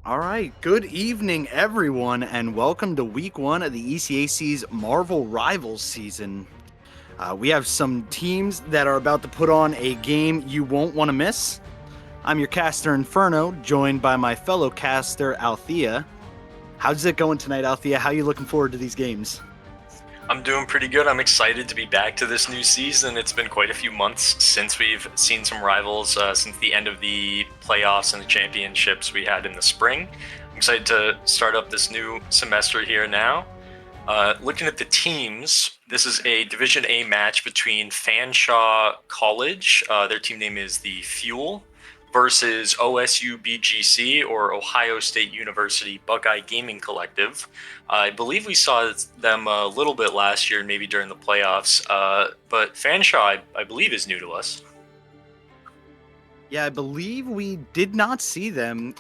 All right, good evening, everyone, and welcome to week one of the ECAC's Marvel Rivals season. We have some teams that are about to put on a game you won't want to miss. I'm your caster Inferno, joined by my fellow caster Althea. How's it going tonight, Althea? How are you looking forward to these games? I'm doing pretty good. I'm excited to be back to this new season. It's been quite a few months since we've seen some rivals since the end of the playoffs and the championships we had in the spring. I'm excited to start up this new semester here now. Looking at the teams, this is a Division A match between Fanshawe College, their team name is the Fuel, versus OSU BGC, or Ohio State University Buckeye Gaming Collective. I believe we saw them a little bit last year, maybe during the playoffs, but Fanshawe, I believe, is new to us. Yeah, I believe we did not see them.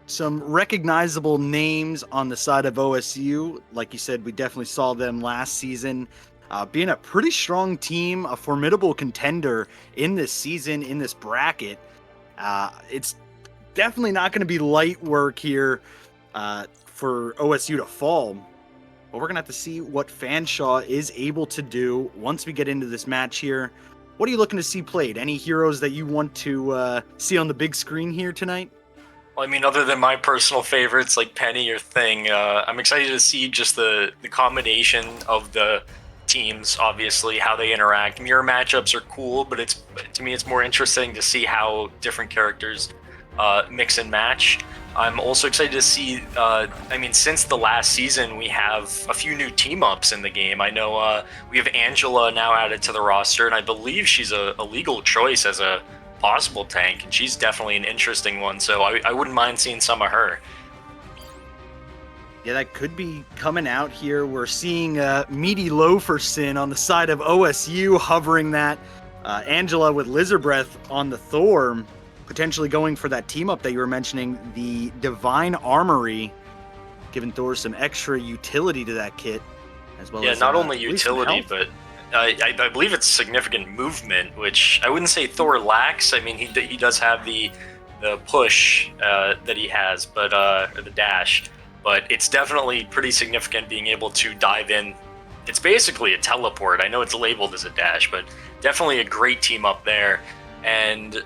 Some recognizable names on the side of OSU. Like you said, we definitely saw them last season. Being a pretty strong team, a formidable contender in this season, in this bracket. It's definitely not going to be light work here for OSU to fall. But we're going to have to see what Fanshawe is able to do once we get into this match here. What are you looking to see played? Any heroes that you want to see on the big screen here tonight? Well, I mean, other than my personal favorites like Penny or Thing, I'm excited to see just the combination of the teams, obviously, how they interact. Mirror matchups are cool, but to me, it's more interesting to see how different characters mix and match. I'm also excited to see, since the last season, we have a few new team ups in the game. I know we have Angela now added to the roster, and I believe she's a legal choice as a possible tank, and she's definitely an interesting one, so I wouldn't mind seeing some of her. Yeah, that could be coming out here. We're seeing Meaty Loaferson on the side of OSU hovering that. Angela with Lizard Breath on the Thor, potentially going for that team up that you were mentioning, the Divine Armory, giving Thor some extra utility to that kit, as well as not only utility, but I believe it's significant movement, which I wouldn't say Thor lacks. I mean, he does have the push that he has, but or the dash, but it's definitely pretty significant being able to dive in. It's basically a teleport. I know it's labeled as a dash, but definitely a great team up there. And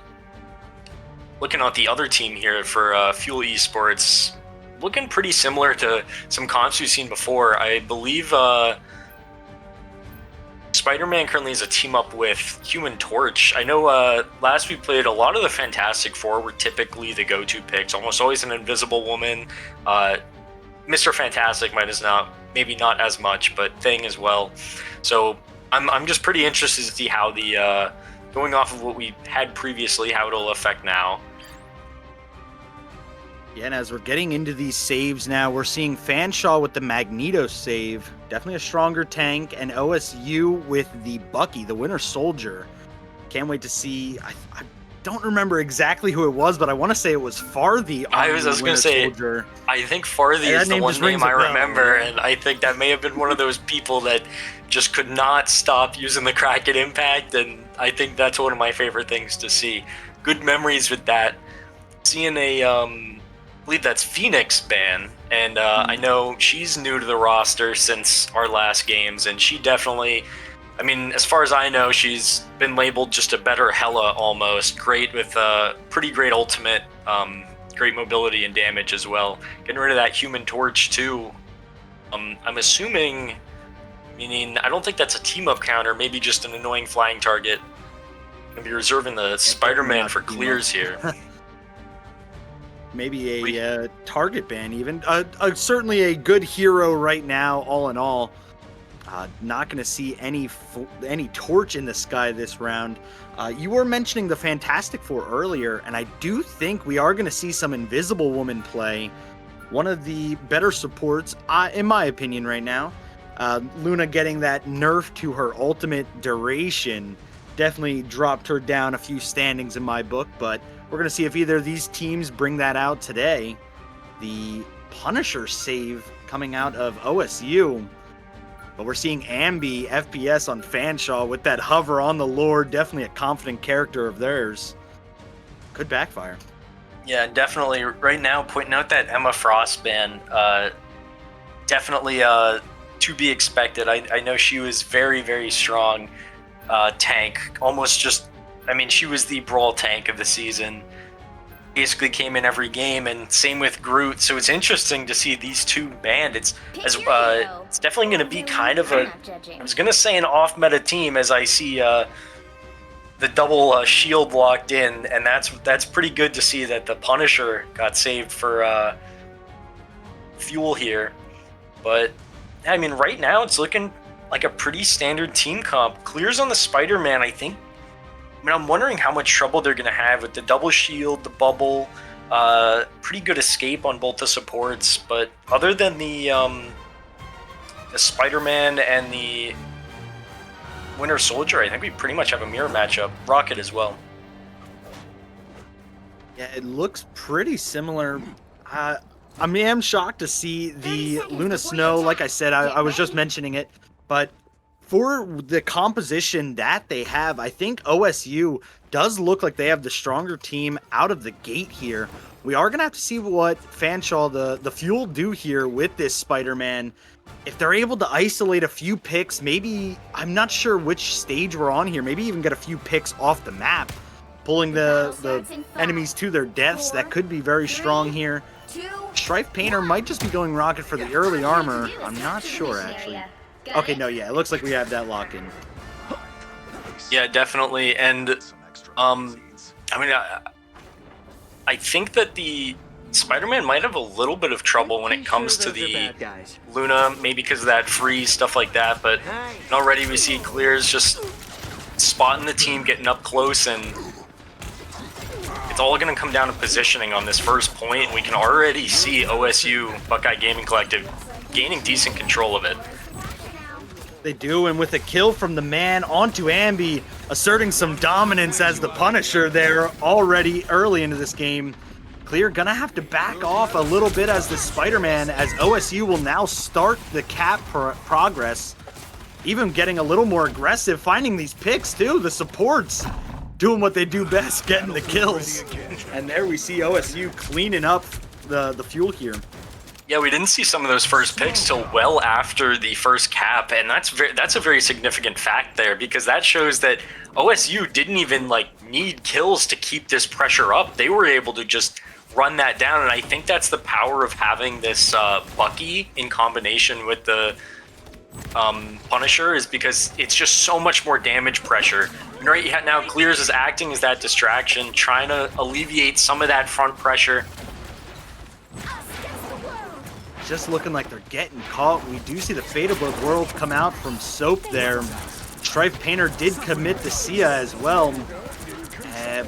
looking at the other team here for Fuel Esports, looking pretty similar to some comps we've seen before. I believe Spider-Man currently is a team up with Human Torch. I know last we played, a lot of the Fantastic Four were typically the go-to picks, almost always an Invisible Woman. Mr. Fantastic maybe not as much, but Thing as well. So I'm just pretty interested to see how the going off of what we had previously, how it'll affect now. Yeah, and as we're getting into these saves now, we're seeing Fanshawe with the Magneto save, definitely a stronger tank, and OSU with the Bucky, the Winter Soldier. Can't wait to see. I don't remember exactly who it was, but I want to say it was Farthey. I was going to say, Soldier. I think Farthey is the one name I remember, and I think that may have been one of those people that just could not stop using the Kraken Impact, and I think that's one of my favorite things to see. Good memories with that. Seeing I believe that's Phoenix ban, and I know she's new to the roster since our last games, and she definitely, I mean, as far as I know, she's been labeled just a better Hela almost. Great with pretty great ultimate, great mobility and damage as well. Getting rid of that Human Torch too. I'm assuming, meaning I don't think that's a team up counter, maybe just an annoying flying target. Gonna be reserving the Spider-Man for clears here. Maybe a target ban even. Certainly a good hero right now, all in all. Not going to see any torch in the sky this round. You were mentioning the Fantastic Four earlier, and I do think we are going to see some Invisible Woman play. One of the better supports, in my opinion, right now. Luna getting that nerf to her ultimate duration definitely dropped her down a few standings in my book, but we're going to see if either of these teams bring that out today. The Punisher save coming out of OSU. But we're seeing Ambi FPS on Fanshawe with that hover on the Lord. Definitely a confident character of theirs. Could backfire. Yeah, definitely. Right now, pointing out that Emma Frost ban, definitely to be expected. I know she was very, very strong tank. Almost just, I mean, she was the brawl tank of the season. Basically came in every game, and same with Groot. So it's interesting to see these two banned. It's definitely going to be kind of a, I was going to say an off-meta team as I see the double shield locked in, and that's pretty good to see that the Punisher got saved for fuel here. But I mean, right now it's looking like a pretty standard team comp. Clears on the Spider-Man, I think. I mean, I'm wondering how much trouble they're going to have with the double shield, the bubble, pretty good escape on both the supports. But other than the Spider-Man and the Winter Soldier, I think we pretty much have a mirror matchup. Rocket as well. Yeah, it looks pretty similar. I am shocked to see the Luna Snow. Like I said, I was just mentioning it, but for the composition that they have, I think OSU does look like they have the stronger team out of the gate here. We are going to have to see what Fanshawe, the Fuel, do here with this Spider-Man. If they're able to isolate a few picks, maybe, I'm not sure which stage we're on here, maybe even get a few picks off the map, pulling the enemies to their deaths. That could be very strong here. Strife Painter might just be going Rocket for the early armor. I'm not sure, actually. Okay, no, yeah, it looks like we have that lock-in. Yeah, definitely, and I mean, I think that the Spider-Man might have a little bit of trouble when it comes to the Luna, maybe because of that freeze, stuff like that, but already we see Clears just spotting the team, getting up close, and it's all going to come down to positioning on this first point, and we can already see OSU, Buckeye Gaming Collective, gaining decent control of it. They do, and with a kill from the man onto Ambi, asserting some dominance as the Punisher there already early into this game. Clear gonna have to back off a little bit as the Spider-Man, as OSU will now start the cap progress. Even getting a little more aggressive, finding these picks too, the supports doing what they do best, getting the kills. And there we see OSU cleaning up the fuel here. Yeah, we didn't see some of those first picks till well after the first cap, and that's a very significant fact there, because that shows that OSU didn't even need kills to keep this pressure up. They were able to just run that down, and I think that's the power of having this Bucky in combination with the Punisher, is because it's just so much more damage pressure. And right now, Clears is acting as that distraction, trying to alleviate some of that front pressure. Just looking like they're getting caught. We do see the Fate of the World come out from Soap there. Strife Painter did commit to Sia as well.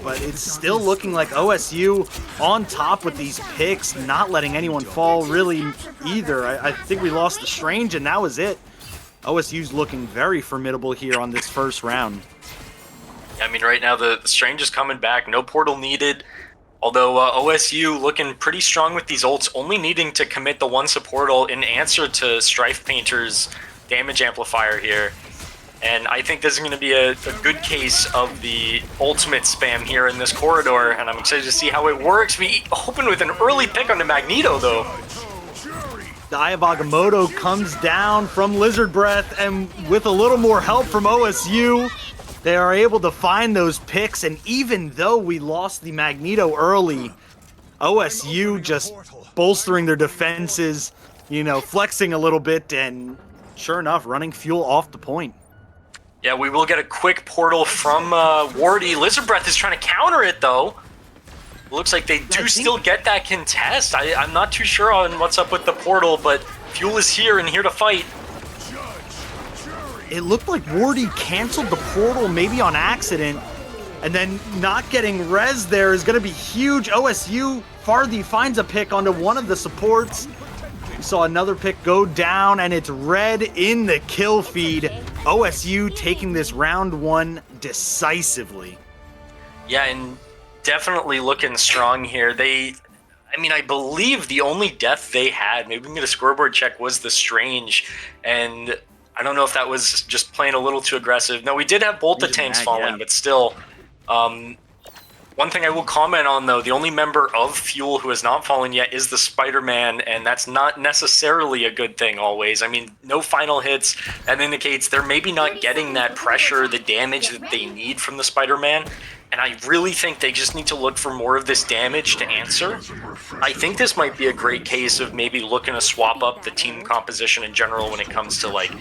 But it's still looking like OSU on top with these picks, not letting anyone fall really either. I think we lost the Strange, and that was it. OSU's looking very formidable here on this first round. I mean, right now the Strange is coming back. No portal needed. Although OSU looking pretty strong with these ults, only needing to commit the one support ult in answer to Strife Painter's damage amplifier here. And I think this is going to be a good case of the ultimate spam here in this corridor, and I'm excited to see how it works. We open with an early pick on the Magneto, though. The Eye of Agamotto comes down from Lizard Breath, and with a little more help from OSU, they are able to find those picks. And even though we lost the Magneto early, OSU just bolstering their defenses, flexing a little bit, and sure enough, running fuel off the point. Yeah, we will get a quick portal from Wardy. Lizard Breath is trying to counter it, though. Looks like they do still get that contest. I'm not too sure on what's up with the portal, but Fuel is here and here to fight. It looked like Wardy canceled the portal, maybe on accident, and then not getting res there is going to be huge. OSU, Farthy finds a pick onto one of the supports. We saw another pick go down, and it's red in the kill feed. OSU taking this round one decisively. Yeah, and definitely looking strong here. I believe the only death they had, maybe we can get a scoreboard check, was the Strange, and I don't know if that was just playing a little too aggressive. No, we did have both the tanks falling, but still, One thing I will comment on, though, the only member of Fuel who has not fallen yet is the Spider-Man, and that's not necessarily a good thing always. I mean, no final hits. That indicates they're maybe not getting that pressure, the damage that they need from the Spider-Man, and I really think they just need to look for more of this damage to answer. I think this might be a great case of maybe looking to swap up the team composition in general when it comes to, like,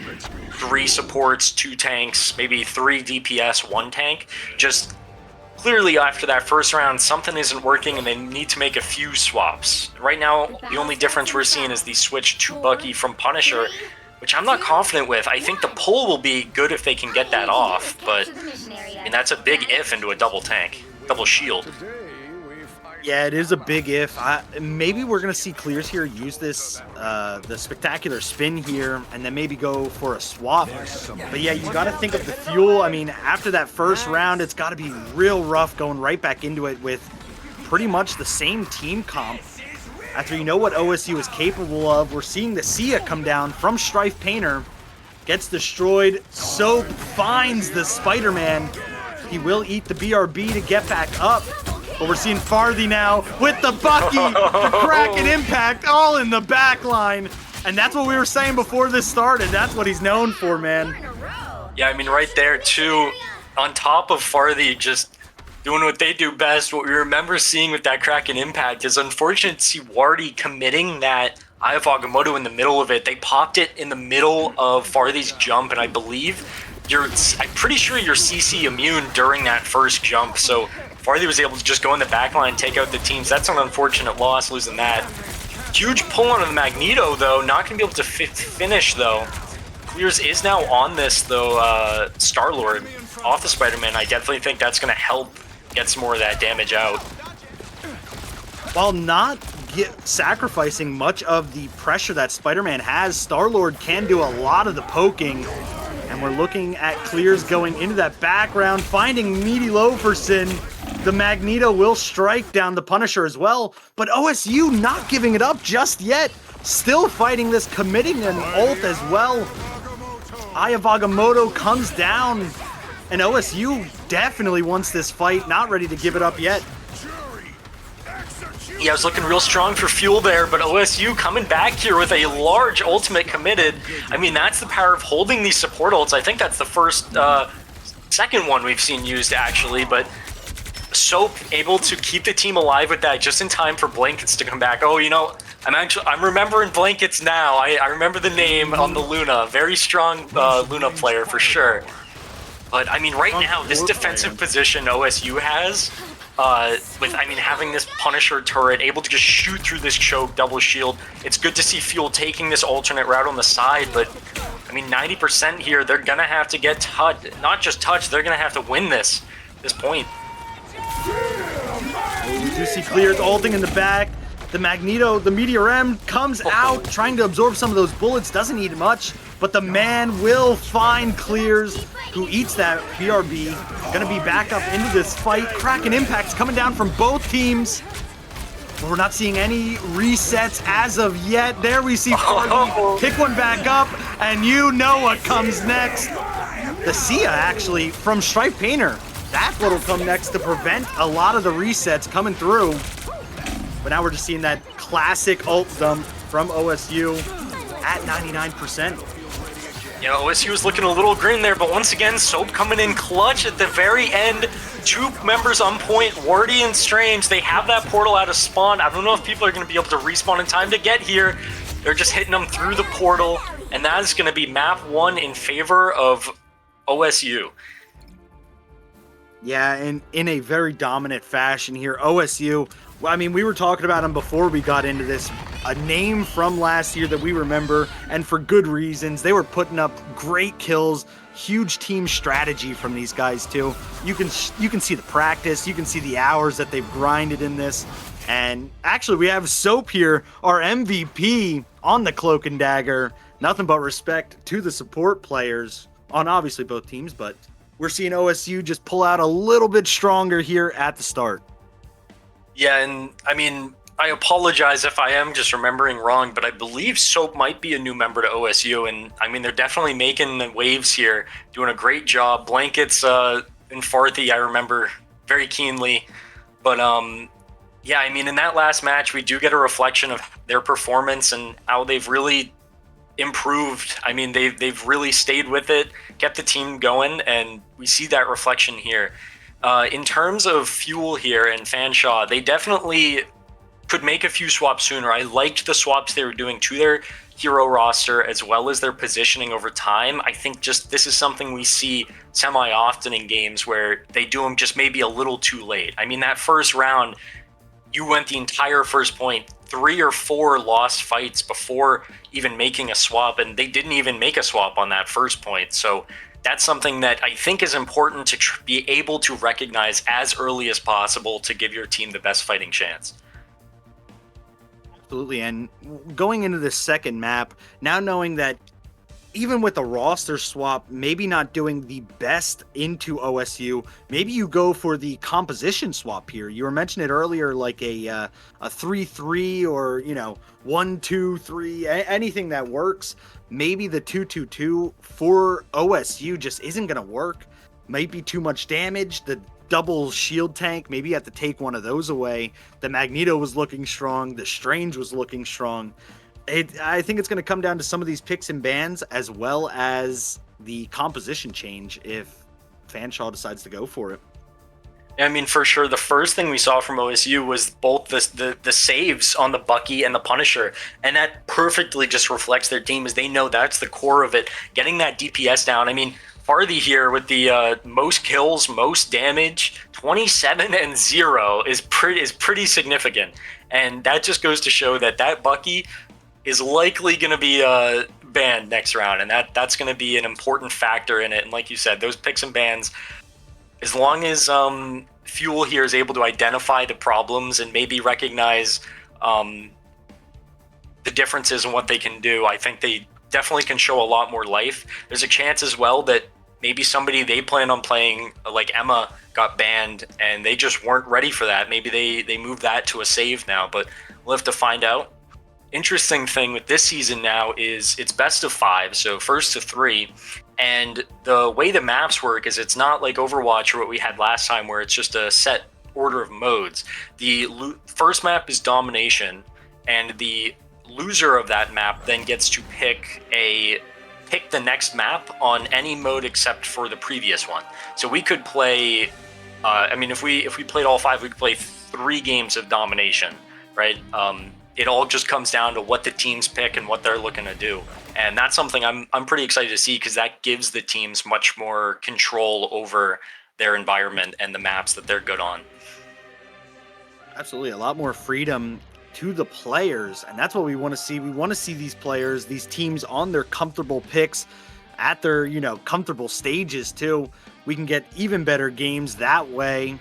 3 supports, 2 tanks, maybe 3 DPS, 1 tank. Just clearly, after that first round, something isn't working and they need to make a few swaps. Right now, the only difference we're seeing is the switch to Bucky from Punisher, which I'm not confident with. I think the pull will be good if they can get that off, but I mean, that's a big if into a double tank, double shield. Yeah, it is a big if. Maybe we're going to see Clears here use this, the spectacular spin here, and then maybe go for a swap. But yeah, you got to think of the fuel. I mean, after that first round, it's got to be real rough going right back into it with pretty much the same team comp. After you know what OSU is capable of, we're seeing the Sia come down from Strife Painter. Gets destroyed. Soap finds the Spider-Man. He will eat the BRB to get back up. But we're seeing Farthy now with the Bucky, the Kraken impact, all in the back line. And that's what we were saying before this started. That's what he's known for, man. Yeah, I mean, right there, too, on top of Farthy just doing what they do best, what we remember seeing with that Kraken impact is unfortunate to see Wardy committing that Eye of Agamotto in the middle of it. They popped it in the middle of Farthy's jump, and I believe I'm pretty sure you're CC immune during that first jump, so Farthy was able to just go in the back line, take out the teams. That's an unfortunate loss, losing that. Huge pull on the Magneto, though. Not going to be able to finish, though. Clears is now on this, though, Star-Lord off the Spider-Man. I definitely think that's going to help get some more of that damage out. While not sacrificing much of the pressure that Spider-Man has, Star-Lord can do a lot of the poking. And we're looking at Clears going into that background, finding Meaty Loferson. The Magneto will strike down the Punisher as well, but OSU not giving it up just yet. Still fighting this, committing an ult as well. Eye of Agamotto comes down, and OSU definitely wants this fight, not ready to give it up yet. Yeah, I was looking real strong for Fuel there, but OSU coming back here with a large ultimate committed. I mean, that's the power of holding these support ults. I think that's the second one we've seen used, actually, but Soap able to keep the team alive with that just in time for Blankets to come back. Oh, you know, I'm remembering Blankets now. I remember the name on the Luna. Very strong Luna player for sure. But, I mean, right now, this defensive position OSU has, having this Punisher turret, able to just shoot through this choke, double shield. It's good to see Fuel taking this alternate route on the side, but, I mean, 90% here, they're going to have to get touched. Not just touched, they're going to have to win this point. We do see Clears ulting in the back. The Magneto, the Meteor M, comes out, trying to absorb some of those bullets. Doesn't need much, but the man will find Clears, who eats that BRB. Gonna be back up into this fight. Kraken impacts coming down from both teams. But we're not seeing any resets as of yet. There we see Farley pick one back up, and you know what comes next. The Sia, actually, from Stripe Painter. That's what'll come next to prevent a lot of the resets coming through. But now we're just seeing that classic ult dump from OSU at 99%. You know, OSU was looking a little green there, but once again, Soap coming in clutch at the very end. 2 members on point, Wardy and Strange. They have that portal out of spawn. I don't know if people are going to be able to respawn in time to get here. They're just hitting them through the portal, and that is going to be map 1 in favor of OSU. Yeah, and in a very dominant fashion here, OSU, I mean, we were talking about them before we got into this, a name from last year that we remember, and for good reasons. They were putting up great kills, huge team strategy from these guys too. You can see the practice, you can see the hours that they've grinded in this, and actually we have Soap here, our MVP on the Cloak and Dagger. Nothing but respect to the support players on obviously both teams, but we're seeing OSU just pull out a little bit stronger here at the start. Yeah, and I mean, I apologize if I am just remembering wrong, but I believe Soap might be a new member to OSU, and I mean, they're definitely making the waves here, doing a great job. Blankets and Farthy, I remember very keenly. But yeah, I mean, in that last match, we do get a reflection of their performance and how they've really improved. I mean, they've really stayed with it, kept the team going, and we see that reflection here. In terms of Fuel here and Fanshawe, they definitely could make a few swaps sooner. I liked the swaps they were doing to their hero roster as well as their positioning over time. I think just this is something we see semi-often in games where they do them just maybe a little too late. I mean, that first round, you went the entire first point, 3 or 4 lost fights before even making a swap, and they didn't even make a swap on that first point. So that's something that I think is important to be able to recognize as early as possible to give your team the best fighting chance. Absolutely. And going into this second map, now knowing that even with the roster swap, maybe not doing the best into OSU, maybe you go for the composition swap here. You were mentioning it earlier, like a 3-3 or 1-2-3, anything that works. Maybe the 2-2-2 for OSU just isn't going to work. Might be too much damage. The double shield tank, maybe you have to take one of those away. The Magneto was looking strong. The Strange was looking strong. I think it's going to come down to some of these picks and bans as well as the composition change if Fanshawe decides to go for it. I mean, for sure, the first thing we saw from OSU was both the saves on the Bucky and the Punisher, and that perfectly just reflects their team as they know that's the core of it, getting that DPS down. I mean, Farthy here with the most kills, most damage, 27 and 0 is pretty significant, and that just goes to show that Bucky is likely going to be banned next round, and that's going to be an important factor in it. And like you said, those picks and bans, as long as Fuel here is able to identify the problems and maybe recognize the differences in what they can do, I think they definitely can show a lot more life. There's a chance as well that maybe somebody they plan on playing, like Emma, got banned and they just weren't ready for that. Maybe they moved that to a save now, but we'll have to find out. Interesting thing with this season now is it's best of 5, so first to 3, and the way the maps work is it's not like Overwatch or what we had last time where it's just a set order of modes. The first map is Domination, and the loser of that map then gets to pick the next map on any mode except for the previous one. So we could play, I mean, if we played all 5, we could play 3 games of Domination, right? It all just comes down to what the teams pick and what they're looking to do. And that's something I'm pretty excited to see, because that gives the teams much more control over their environment and the maps that they're good on. Absolutely. A lot more freedom to the players, and that's what we want to see. We want to see these players, these teams on their comfortable picks at their, comfortable stages too. We can get even better games that way.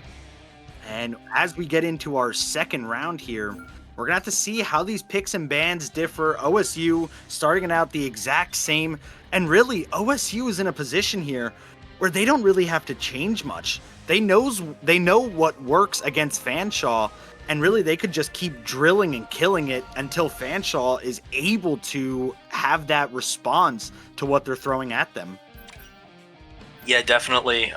And as we get into our second round here, we're going to have to see how these picks and bans differ. OSU starting out the exact same. And really, OSU is in a position here where they don't really have to change much. They know what works against Fanshawe. And really, they could just keep drilling and killing it until Fanshawe is able to have that response to what they're throwing at them. Yeah, definitely.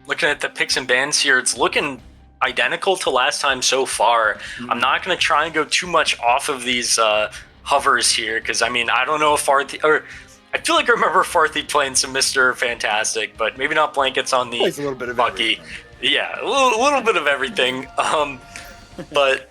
Looking at the picks and bans here, it's looking identical to last time so far. Mm-hmm. I'm not going to try and go too much off of these hovers here, because, I mean, I don't know if Farthy, or I feel like I remember Farthy playing some Mr. Fantastic, but maybe not blankets on the a little bit of Bucky. Everything. Yeah, a little bit of everything. But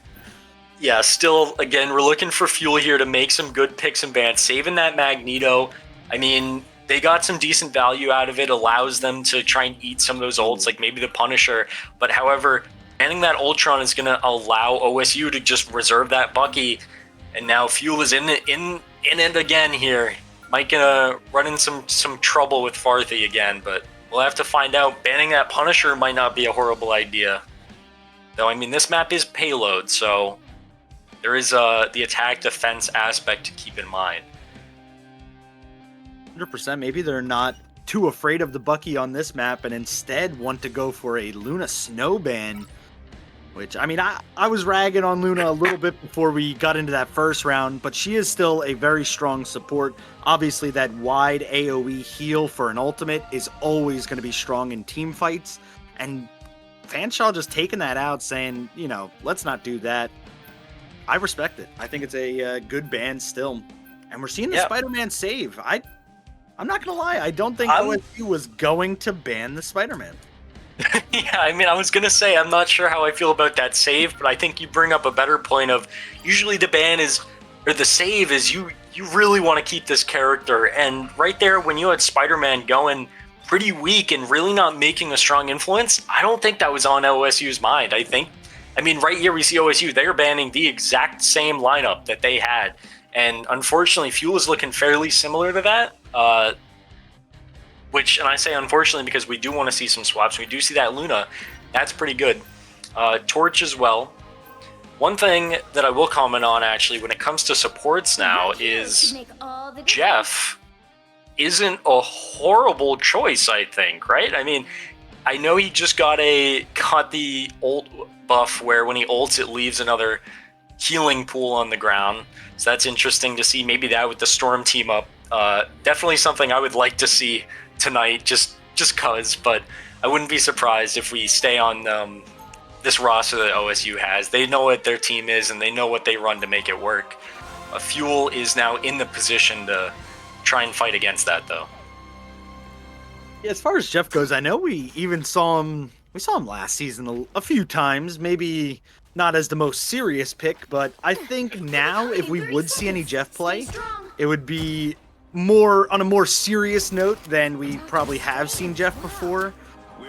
yeah, still, again, we're looking for Fuel here to make some good picks and bans. Saving that Magneto, I mean, they got some decent value out of it, allows them to try and eat some of those ults, like maybe the Punisher. But however, banning that Ultron is going to allow OSU to just reserve that Bucky. And now Fuel is in it again here. Might gonna run in some trouble with Farthy again, but we'll have to find out. Banning that Punisher might not be a horrible idea. Though, I mean, this map is payload, so there is the attack defense aspect to keep in mind. 100%. Maybe they're not too afraid of the Bucky on this map and instead want to go for a Luna snow ban, which, I mean, I was ragging on Luna a little bit before we got into that first round, but she is still a very strong support. Obviously, that wide AoE heal for an ultimate is always going to be strong in team fights, and Fanshawe just taking that out, saying, you know, let's not do that. I respect it. I think it's a good ban still. And we're seeing the Spider-Man save. I'm not going to lie. I don't think OSU was going to ban the Spider-Man. Yeah, I mean, I was going to say, I'm not sure how I feel about that save, but I think you bring up a better point of usually the ban is, or the save is you really want to keep this character. And right there, when you had Spider-Man going pretty weak and really not making a strong influence, I don't think that was on OSU's mind. I mean, right here we see OSU, they're banning the exact same lineup that they had. And unfortunately, Fuel is looking fairly similar to that. And I say unfortunately because we do want to see some swaps. We do see that Luna. That's pretty good. Torch as well. One thing that I will comment on, actually, when it comes to supports now is Jeff isn't a horrible choice, I think, right? I mean, I know he just got the ult buff where when he ults, it leaves another healing pool on the ground. So that's interesting to see. Maybe that with the Storm team up. Definitely something I would like to see tonight, just cause. But I wouldn't be surprised if we stay on this roster that OSU has. They know what their team is, and they know what they run to make it work. Fuel is now in the position to try and fight against that, though. Yeah, as far as Jeff goes, I know we even saw him. We saw him last season a few times, maybe not as the most serious pick, but I think now if we would see any Jeff play, it would be more on a more serious note than we probably have seen Jeff before.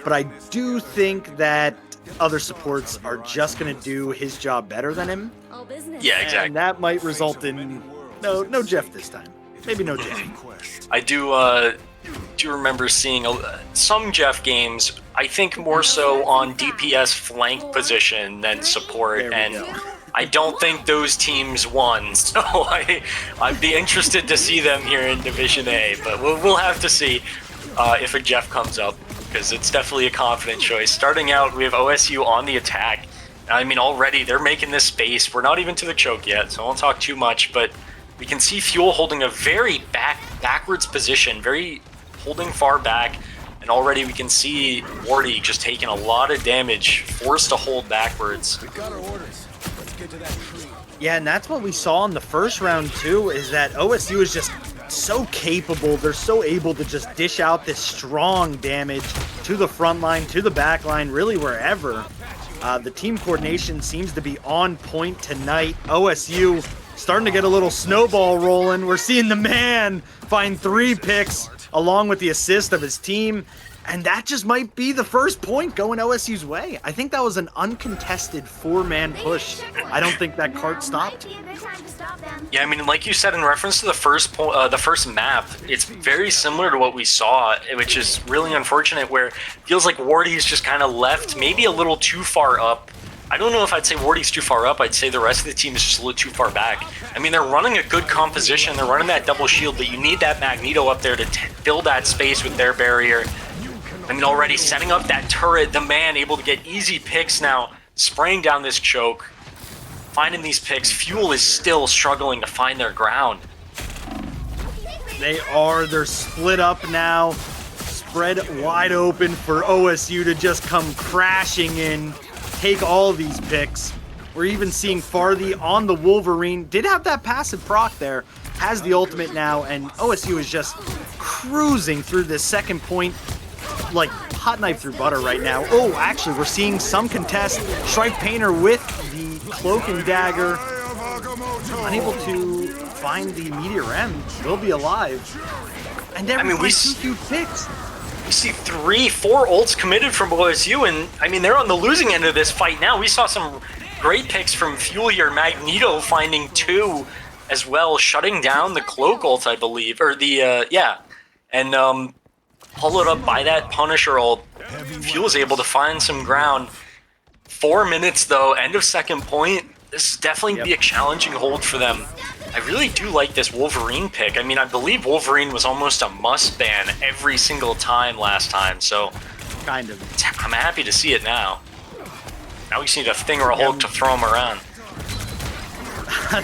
But I do think that other supports are just going to do his job better than him. Yeah, exactly. And that might result in no Jeff this time. Maybe no Jeff. I do remember seeing some Jeff games, I think more so on DPS flank position than support, and I don't think those teams won, so I'd be interested to see them here in Division A, but we'll have to see if a Jeff comes up, because it's definitely a confident choice. Starting out, we have OSU on the attack. I mean, already they're making this space. We're not even to the choke yet, so I won't talk too much, but we can see Fuel holding a very backwards position, very holding far back, and already we can see Wardy just taking a lot of damage, forced to hold backwards. We got our orders. Let's get to that tree. Yeah, and that's what we saw in the first round too, is that OSU is just so capable. They're so able to just dish out this strong damage to the front line, to the back line, really wherever. The team coordination seems to be on point tonight. OSU starting to get a little snowball rolling. We're seeing the man find 3 picks along with the assist of his team. And that just might be the first point going OSU's way. I think that was an uncontested 4-man push. I don't think that cart stopped. Yeah, I mean, like you said, in reference to the first map, it's very similar to what we saw, which is really unfortunate, where it feels like Wardy's just kind of left maybe a little too far up. I don't know if I'd say Wardy's too far up. I'd say the rest of the team is just a little too far back. I mean, they're running a good composition. They're running that double shield, but you need that Magneto up there to fill that space with their barrier. I mean, already setting up that turret, the man able to get easy picks now, spraying down this choke, finding these picks. Fuel is still struggling to find their ground. They're split up now, spread wide open for OSU to just come crashing in, take all these picks. We're even seeing Farthey on the Wolverine. Did have that passive proc there, has the ultimate now, and OSU is just cruising through this second point like hot knife through butter right now. Oh, actually, we're seeing some contest. Strife Painter with the cloak and dagger. Unable to find the Meteor M. Will be alive. And we see 2 huge picks. We see 3-4 ults committed from OSU, and I mean, they're on the losing end of this fight now. We saw some great picks from Fuel here. Magneto finding 2 as well, shutting down the cloak ult, I believe, or the, and followed up by that Punisher ult. Fuel is able to find some ground. 4 minutes though, end of second point. This is definitely going to be a challenging hold for them. I really do like this Wolverine pick. I mean, I believe Wolverine was almost a must ban every single time last time, so kind of. I'm happy to see it now. Now we just need a thing or a Hulk to throw him around.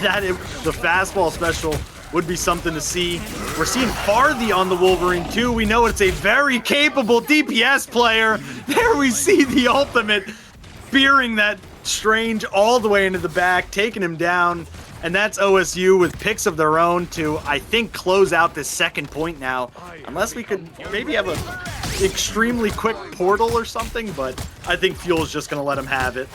That is the fastball special would be something to see. We're seeing Farthy on the Wolverine too. We know it's a very capable DPS player. There we see the ultimate, spearing that Strange all the way into the back, taking him down. And that's OSU with picks of their own to, I think, close out this second point now. Unless we could maybe have a extremely quick portal or something, but I think Fuel's just going to let them have it.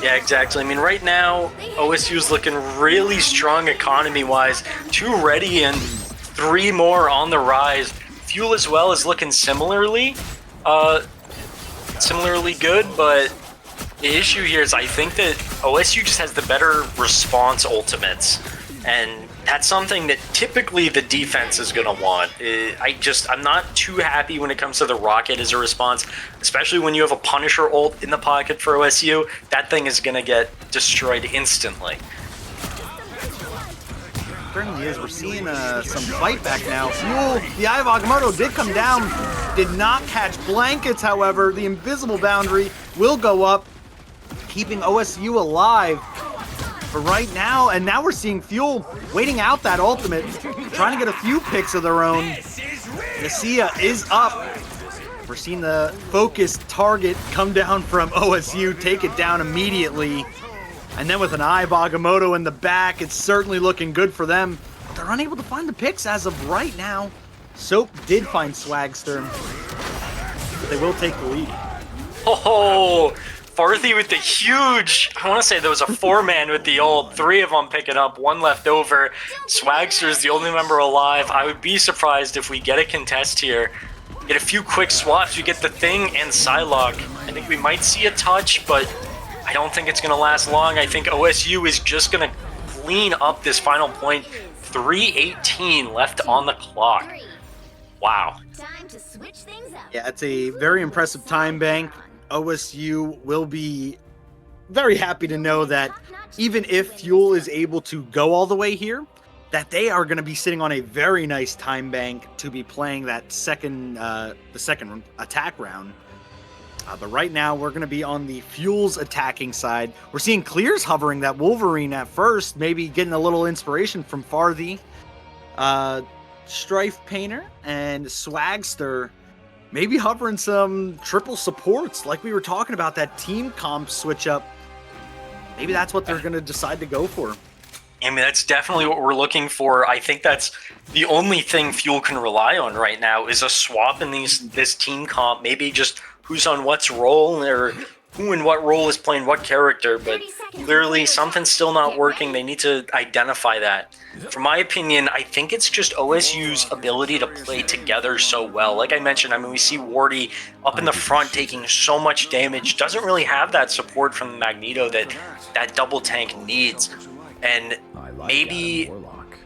Yeah, exactly. I mean, right now, OSU's looking really strong economy-wise. 2 ready and 3 more on the rise. Fuel as well is looking similarly good, but the issue here is I think that OSU just has the better response ultimates, and that's something that typically the defense is going to want. I'm not too happy when it comes to the Rocket as a response, especially when you have a Punisher ult in the pocket for OSU. That thing is going to get destroyed instantly. Certainly is. We're seeing some fight back now. Fuel, the Eye of Agamotto did come down, did not catch Blankets, however. The invisible boundary will go up, keeping OSU alive for right now. And now we're seeing Fuel waiting out that ultimate, trying to get a few picks of their own. Nasia is up. We're seeing the focused target come down from OSU, take it down immediately. And then with an Eye of Agamotto in the back, it's certainly looking good for them. But they're unable to find the picks as of right now. Soap did find Swagster, but they will take the lead. Oh, Farthy with the huge, I want to say there was a 4-man with the ult, 3 of them picking up, 1 left over. Swagster is the only member alive. I would be surprised if we get a contest here. Get a few quick swaps, we get the Thing and Psylocke. I think we might see a touch, but I don't think it's going to last long. I think OSU is just going to clean up this final point. 3:18 left on the clock. Wow. Time to switch things up. Yeah, it's a very impressive time bank. OSU will be very happy to know that even if Fuel is able to go all the way here, that they are going to be sitting on a very nice time bank to be playing that the second attack round. But right now, we're going to be on the Fuel's attacking side. We're seeing Clears hovering that Wolverine at first, maybe getting a little inspiration from Farthy. Strife Painter and Swagster maybe hovering some triple supports like we were talking about, that team comp switch up. Maybe that's what they're going to decide to go for. I mean, that's definitely what we're looking for. I think that's the only thing Fuel can rely on right now is a swap in this team comp. Maybe just who's on what's role, or who in what role is playing what character, but clearly something's still not working. They need to identify that. From my opinion, I think it's just OSU's ability to play together so well. Like I mentioned, I mean, we see Wardy up in the front taking so much damage, doesn't really have that support from Magneto that double tank needs. And maybe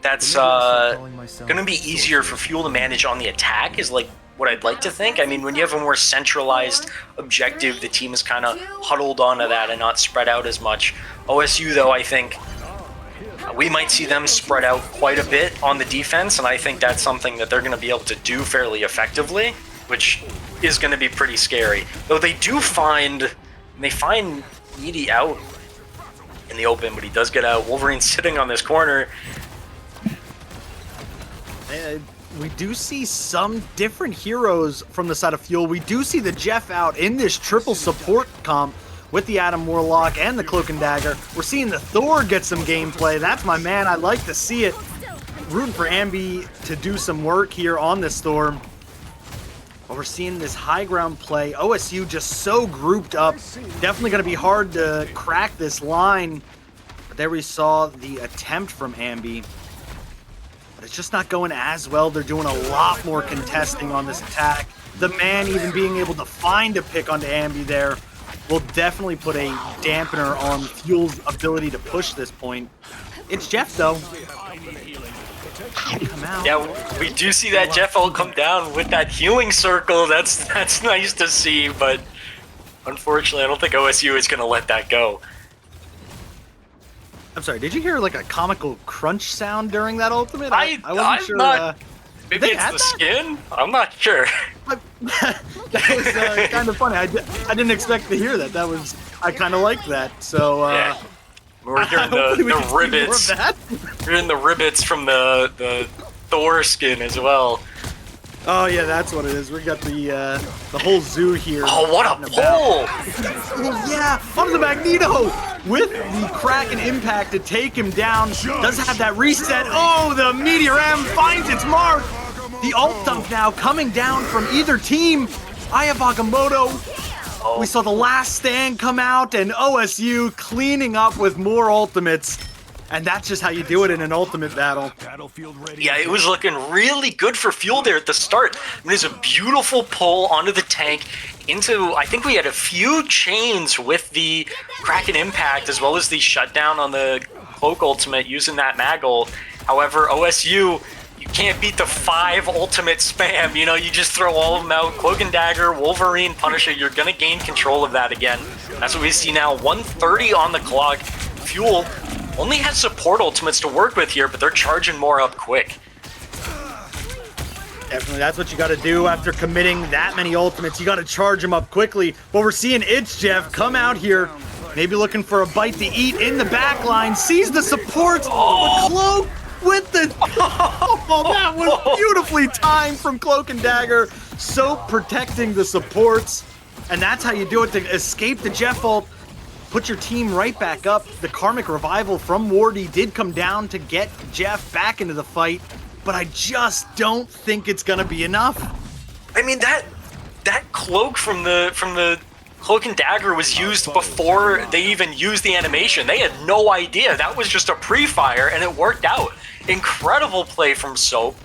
that's going to be easier for Fuel to manage on the attack, is like what I'd like to think. I mean, when you have a more centralized objective, the team is kind of huddled onto that and not spread out as much. OSU, though, I think we might see them spread out quite a bit on the defense, and I think that's something that they're going to be able to do fairly effectively, which is going to be pretty scary. Though they find Needy out in the open, but he does get out. Wolverine's sitting on this corner. We do see some different heroes from the side of Fuel. We do see the Jeff out in this triple support comp with the Adam Warlock and the Cloak and Dagger. We're seeing the Thor get some gameplay. That's my man. I like to see it. Rooting for Ambi to do some work here on this Thor. But we're seeing this high ground play. OSU just so grouped up. Definitely going to be hard to crack this line. But there we saw the attempt from Ambi. But it's just not going as well. They're doing a lot more contesting on this attack. The man even being able to find a pick onto Ambi there will definitely put a dampener on Fuel's ability to push this point. It's Jeff, though. Come out. Yeah, we do see that Jeff ult come down with that healing circle. That's nice to see, but unfortunately, I don't think OSU is going to let that go. I'm sorry, did you hear like a comical crunch sound during that ultimate? I wasn't I'm sure. Not, maybe it's the skin? I'm not sure. That was kind of funny. I didn't expect to hear that. I kind of liked that. So yeah. We're hearing the ribbits. We're hearing the ribbits from the Thor skin as well. Oh yeah, that's what it is. We got the whole zoo here. Oh, what a pull! Oh yeah, onto the Magneto with the Kraken impact to take him down. Does have that reset. Oh, the Meteor M finds its mark. The ult dump now coming down from either team. Aya Bagamoto. Oh. We saw the last stand come out and OSU cleaning up with more ultimates. And that's just how you do it in an ultimate battle. Yeah, it was looking really good for Fuel there at the start. I mean, there's a beautiful pull onto the tank into, I think we had a few chains with the Kraken Impact as well as the shutdown on the Cloak ultimate using that mag ult. However, OSU, you can't beat the 5 ultimate spam. You know, you just throw all of them out. Cloak and Dagger, Wolverine, Punisher, you're going to gain control of that again. That's what we see now. 1:30 on the clock. Fuel only has support ultimates to work with here, but they're charging more up quick. Definitely, that's what you got to do after committing that many ultimates. You got to charge them up quickly. But we're seeing It's Jeff come out here, maybe looking for a bite to eat in the back line, sees the support, but Cloak with the... Oh, that was beautifully timed from Cloak and Dagger. Soap protecting the supports, and that's how you do it to escape the Jeff ult. Put your team right back up. The Karmic Revival from Wardy did come down to get Jeff back into the fight, but I just don't think it's gonna be enough. I mean, that cloak from the Cloak and Dagger was used before they even used the animation. They had no idea. That was just a pre-fire, and it worked out. Incredible play from Soap.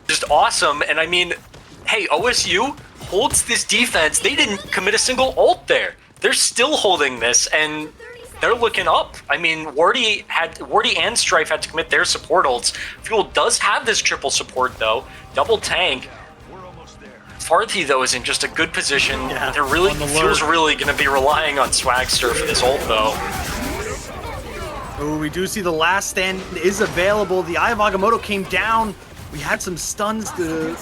Just awesome. And I mean, hey, OSU holds this defense. They didn't commit a single ult there. They're still holding this, and they're looking up. I mean, Wardy and Strife had to commit their support ults. Fuel does have this triple support, though. Double tank. Farthy, though, is in just a good position. Yeah, They're really, Fuel's really going to be relying on Swagster for this ult, though. Oh, we do see the last stand is available. The Eye of Agamotto came down. We had some stuns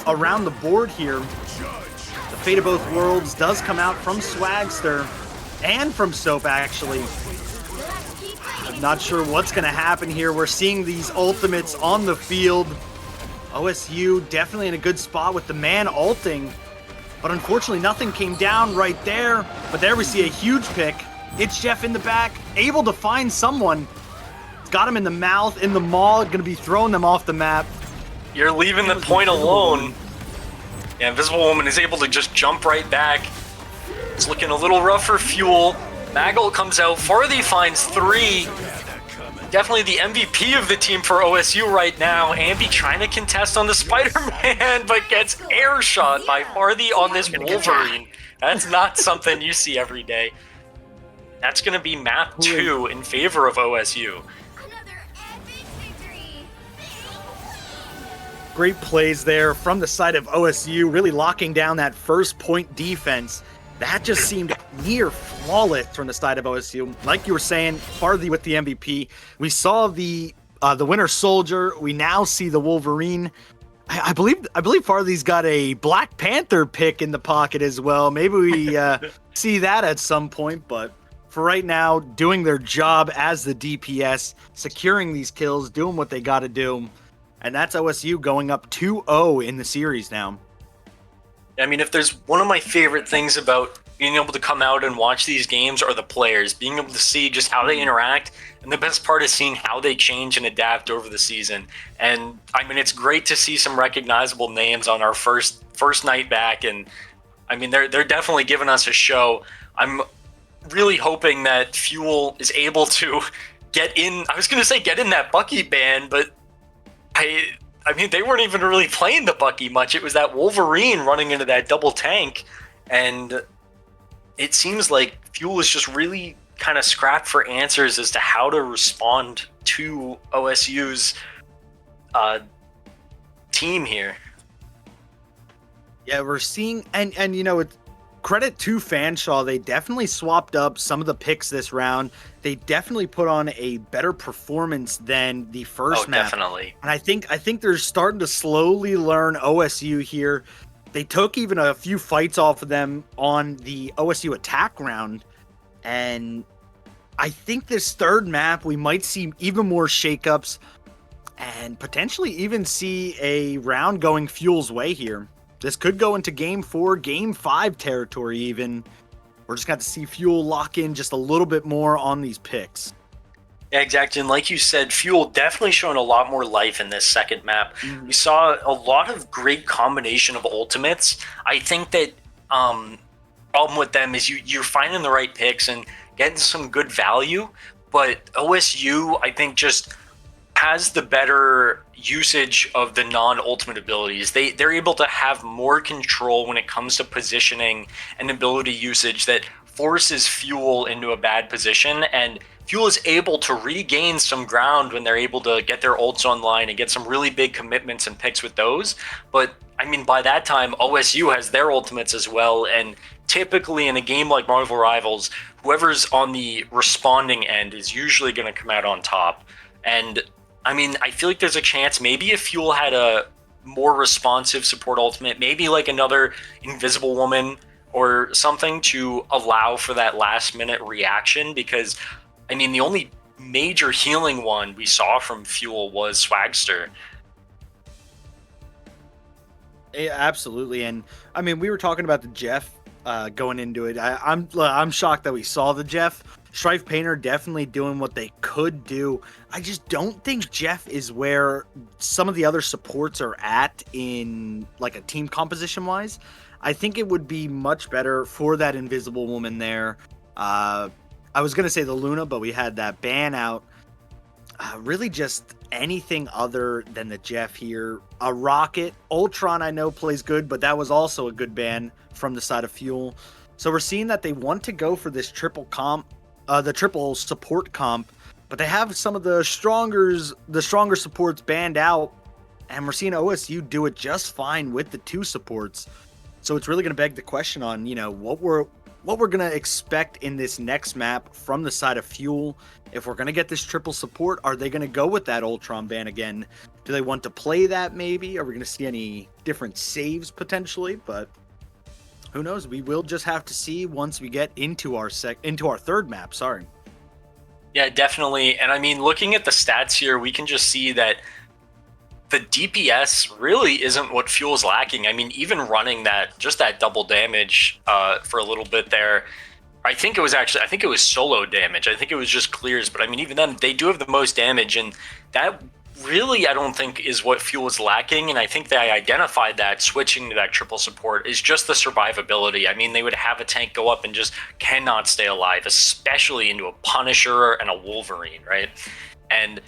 around the board here. The Fate of Both Worlds does come out from Swagster. And from Soap, actually. I'm not sure what's going to happen here. We're seeing these ultimates on the field. OSU definitely in a good spot with the man ulting. But unfortunately, nothing came down right there. But there we see a huge pick. It's Jeff in the back, able to find someone. It's got him in the mouth, in the maw, going to be throwing them off the map. You're leaving the point alone. Yeah, Invisible Woman is able to just jump right back. It's looking a little rough for Fuel. Maggle comes out. Farthy finds 3. Definitely the MVP of the team for OSU right now. Ambi trying to contest on the Spider-Man, but gets air shot by Farthy on this Wolverine. That's not something you see every day. That's going to be map 2 in favor of OSU. Great plays there from the side of OSU, really locking down that first point defense. That just seemed near flawless from the side of OSU. Like you were saying, Farthy with the MVP. We saw the Winter Soldier. We now see the Wolverine. I believe Farthy's got a Black Panther pick in the pocket as well. Maybe we see that at some point, but for right now, doing their job as the DPS, securing these kills, doing what they got to do. And that's OSU going up 2-0 in the series now. I mean, if there's one of my favorite things about being able to come out and watch these games are the players, being able to see just how they interact. And the best part is seeing how they change and adapt over the season. And I mean, it's great to see some recognizable names on our first night back. And I mean, they're definitely giving us a show. I'm really hoping that Fuel is able to get in. I was going to say get in that Bucky band, but I mean, they weren't even really playing the Bucky much. It was that Wolverine running into that double tank. And it seems like Fuel is just really kind of scrapped for answers as to how to respond to OSU's team here. Yeah, we're seeing, and you know, it's credit to Fanshawe. They definitely swapped up some of the picks this round. They definitely put on a better performance than the first map. Definitely. And I think they're starting to slowly learn OSU here. They took even a few fights off of them on the OSU attack round, and I think this third map, we might see even more shakeups and potentially even see a round going Fuel's way here. This could go into Game 4, Game 5 territory even. We're just going to see Fuel lock in just a little bit more on these picks. Yeah, exactly. And like you said, Fuel definitely showing a lot more life in this second map. We saw a lot of great combination of ultimates. I think that problem with them is you're finding the right picks and getting some good value, but OSU, I think, just has the better usage of the non-ultimate abilities. They're able to have more control when it comes to positioning and ability usage that forces Fuel into a bad position, and Fuel is able to regain some ground when they're able to get their ults online and get some really big commitments and picks with those. But I mean, by that time, OSU has their ultimates as well, and typically in a game like Marvel Rivals, whoever's on the responding end is usually going to come out on top. And I mean, I feel like there's a chance maybe if Fuel had a more responsive support ultimate, maybe like another Invisible Woman or something to allow for that last minute reaction, because I mean, the only major healing one we saw from Fuel was Swagster. Yeah, absolutely. And I mean, we were talking about the Jeff going into it. I'm shocked that we saw the Jeff. Strife Painter definitely doing what they could do. I just don't think Jeff is where some of the other supports are at in like a team composition wise. I think it would be much better for that Invisible Woman there. I was going to say the Luna, but we had that ban out. Really just anything other than the Jeff here. A Rocket. Ultron I know plays good, but that was also a good ban from the side of Fuel. So we're seeing that they want to go for this triple comp, the triple support comp, but they have some of the stronger supports banned out, and we're seeing OSU do it just fine with the two supports. So it's really going to beg the question on, what we're going to expect in this next map from the side of Fuel. If we're going to get this triple support, are they going to go with that Ultron ban again? Do they want to play that maybe? Are we going to see any different saves potentially? But who knows? We will just have to see once we get into our third map. Sorry. Yeah, definitely. And I mean, looking at the stats here, we can just see that the DPS really isn't what Fuel's lacking. I mean, even running that double damage for a little bit there, I think it was solo damage. I think it was just clears, but I mean, even then, they do have the most damage, and that really, I don't think, is what Fuel is lacking. And I think they identified that switching to that triple support is just the survivability. I mean, they would have a tank go up and just cannot stay alive, especially into a Punisher and a Wolverine, right? And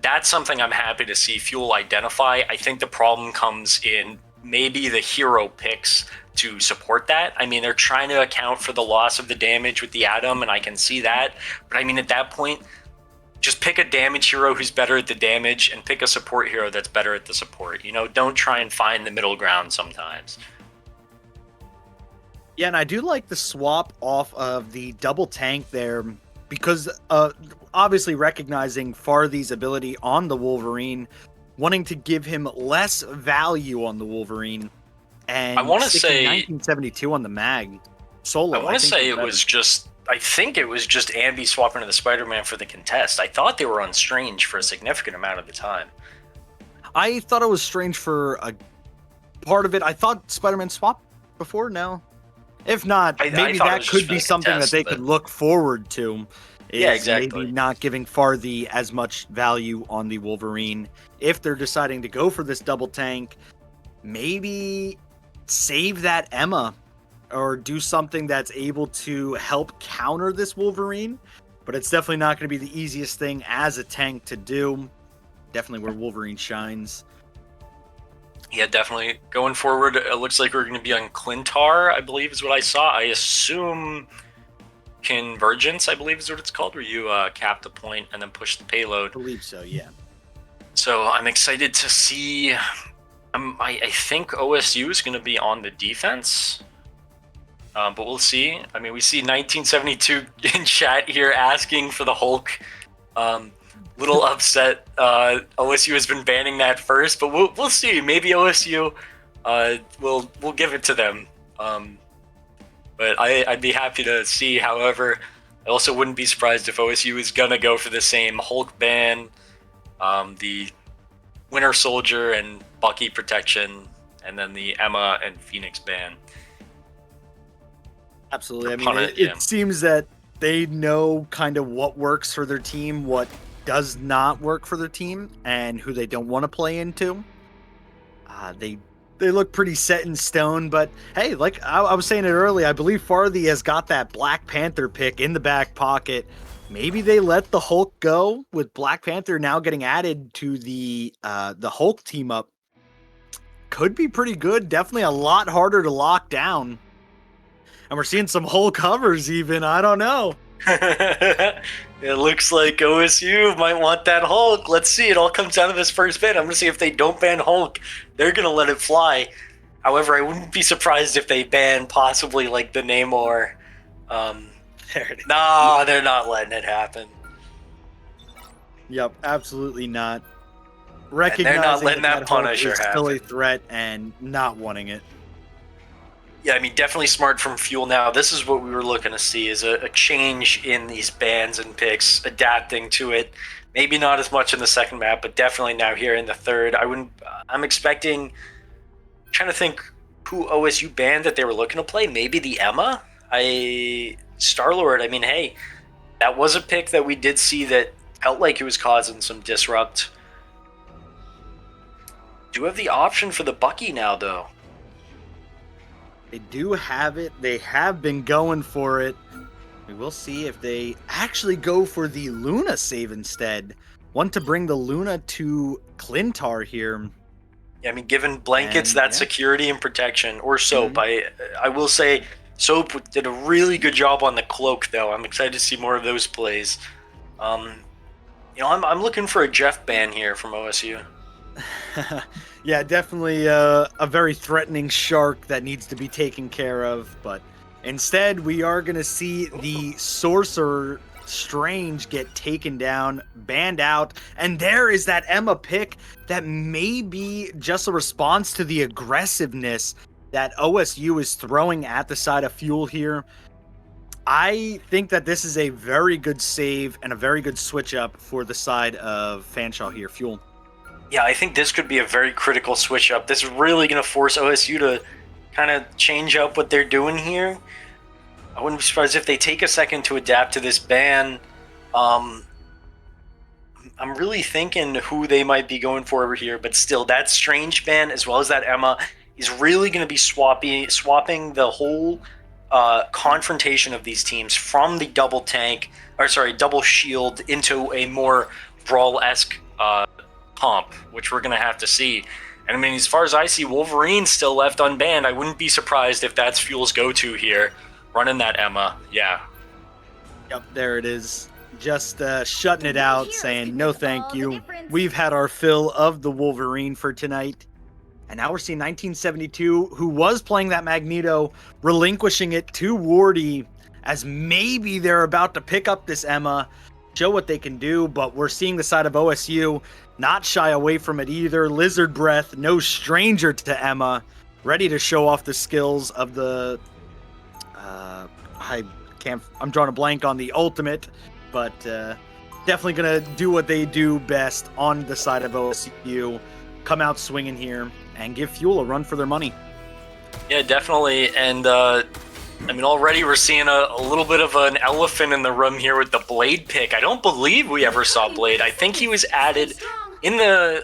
that's something I'm happy to see Fuel identify. I think the problem comes in maybe the hero picks to support that. I mean, they're trying to account for the loss of the damage with the Atom, and I can see that. But I mean, at that point, just pick a damage hero who's better at the damage and pick a support hero that's better at the support. Don't try and find the middle ground sometimes. Yeah, and I do like the swap off of the double tank there, because obviously recognizing Farthy's ability on the Wolverine, wanting to give him less value on the Wolverine, and I want to say 1972 on the mag solo. I think it was just Ambi swapping to the Spider-Man for the contest. I thought they were on Strange for a significant amount of the time. I thought it was Strange for a part of it. I thought Spider-Man swapped before. No, if not, maybe that could be something that they could look forward to. Yeah, exactly. Maybe not giving Farthy as much value on the Wolverine. If they're deciding to go for this double tank, maybe save that Emma or do something that's able to help counter this Wolverine. But it's definitely not going to be the easiest thing as a tank to do. Definitely where Wolverine shines. Yeah, definitely. Going forward, it looks like we're going to be on Clintar, I believe is what I saw. I assume Convergence, I believe is what it's called, where you cap the point and then push the payload. I believe so, yeah. So I'm excited to see. I think OSU is going to be on the defense, but we'll see. I mean, we see 1972 in chat here asking for the Hulk. Little upset. OSU has been banning that first, but we'll see. Maybe OSU we'll give it to them. But I'd be happy to see. However, I also wouldn't be surprised if OSU is gonna go for the same Hulk ban, the Winter Soldier and Bucky protection, and then the Emma and Phoenix ban. Absolutely. I mean, it seems that they know kind of what works for their team, what does not work for their team, and who they don't want to play into. They look pretty set in stone, but hey, like I was saying it earlier, I believe Farthy has got that Black Panther pick in the back pocket. Maybe they let the Hulk go with Black Panther now getting added to the Hulk team up. Could be pretty good. Definitely a lot harder to lock down. And we're seeing some Hulk covers even. I don't know. It looks like OSU might want that Hulk. Let's see. It all comes down to this first ban. I'm going to see if they don't ban Hulk. They're going to let it fly. However, I wouldn't be surprised if they ban possibly like the Namor. No, they're not letting it happen. Yep, absolutely not. Recognizing they're not letting that Punisher happen. Still a threat and not wanting it. Yeah, I mean, definitely smart from Fuel now. This is what we were looking to see, is a change in these bans and picks, adapting to it. Maybe not as much in the second map, but definitely now here in the third. I'm expecting, trying to think who OSU banned that they were looking to play. Maybe the Emma? Star-Lord, I mean, hey, that was a pick that we did see that felt like it was causing some disrupt. Do have the option for the Bucky now, though. They do have it. They have been going for it. We will see if they actually go for the Luna save instead. Want to bring the Luna to Clintar here. Yeah, I mean, given blankets, that's security and protection, or Soap. I will say Soap did a really good job on the cloak, though. I'm excited to see more of those plays. I'm looking for a Jeff ban here from OSU. Yeah, definitely a very threatening shark that needs to be taken care of. But instead, we are going to see the Sorcerer Strange get taken down, banned out. And there is that Emma pick that may be just a response to the aggressiveness that OSU is throwing at the side of Fuel here. I think that this is a very good save and a very good switch up for the side of Fanshawe here, Fuel. Yeah, I think this could be a very critical switch up. This is really going to force OSU to kind of change up what they're doing here. I wouldn't be surprised if they take a second to adapt to this ban. I'm really thinking who they might be going for over here, but still, that Strange ban as well as that Emma is really going to be swapping the whole confrontation of these teams from the double shield into a more Brawl-esque comp, which we're going to have to see. And I mean, as far as I see, Wolverine's still left unbanned. I wouldn't be surprised if that's Fuel's go-to here, running that Emma. Yeah. Yep, there it is. Just shutting it out, saying, no thank you. We've had our fill of the Wolverine for tonight. And now we're seeing 1972, who was playing that Magneto, relinquishing it to Wardy, as maybe they're about to pick up this Emma, show what they can do, but we're seeing the side of OSU not shy away from it either. Lizard Breath, no stranger to Emma, ready to show off the skills of the I'm drawing a blank on the ultimate, but definitely gonna do what they do best on the side of OSU, come out swinging here and give Fuel a run for their money. Yeah, definitely. And I mean, already we're seeing a little bit of an elephant in the room here with the Blade pick. I don't believe we ever saw Blade. I think he was added in the